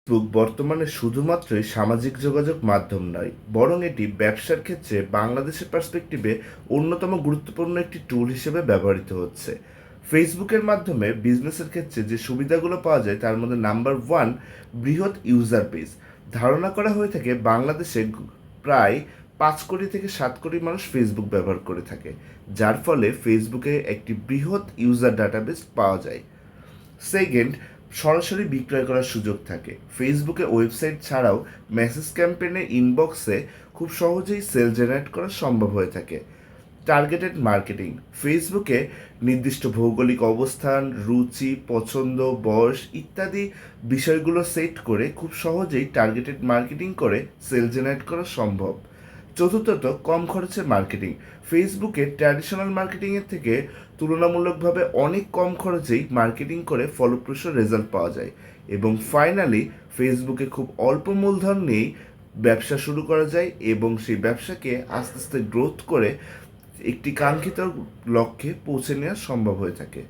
Facebook বর্তমানে শুধুমাত্রই সামাজিক যোগাযোগ মাধ্যম নয়, বরং এটি ব্যবসার ক্ষেত্রে বাংলাদেশের পার্সপেক্টিভে অন্যতম গুরুত্বপূর্ণ একটি টুল হিসেবে ব্যবহৃত হচ্ছে। ফেসবুকের মাধ্যমে বিজনেসের ক্ষেত্রে যে সুবিধাগুলো পাওয়া যায় তার মধ্যে নাম্বার ওয়ান, বৃহৎ ইউজার বেস। ধারণা করা হয়ে থাকে বাংলাদেশে প্রায় 5 কোটি থেকে 7 কোটি মানুষ ফেসবুক ব্যবহার করে থাকে, যার ফলে ফেসবুকে একটি বৃহৎ ইউজার ডাটাবেস পাওয়া যায়। সেকেন্ড, সরাসরি বিক্রয় করার সুযোগ থাকে। ফেসবুকে ওয়েবসাইট ছাড়াও মেসেজ ক্যাম্পেইনে ইনবক্সে খুব সহজেই সেল জেনারেট করা সম্ভব হয়ে থাকে। টার্গেটেড মার্কেটিং, ফেসবুকে নির্দিষ্ট ভৌগোলিক অবস্থান, রুচি, পছন্দ, বয়স ইত্যাদি বিষয়গুলো সেট করে খুব সহজেই টার্গেটেড মার্কেটিং করে সেল জেনারেট করা সম্ভব। চতুর্থত, কম খরচে মার্কেটিং। ফেসবুকে ট্র্যাডিশনাল মার্কেটিংয়ের থেকে তুলনামূলকভাবে অনেক কম খরচেই মার্কেটিং করে ফলপ্রসূ রেজাল্ট পাওয়া যায়। এবং ফাইনালি, ফেসবুকে খুব অল্প মূলধন নিয়েই ব্যবসা শুরু করা যায় এবং সেই ব্যবসাকে আস্তে আস্তে গ্রোথ করে একটি কাঙ্ক্ষিত লক্ষ্যে পৌঁছে নেওয়া সম্ভব হয়ে থাকে।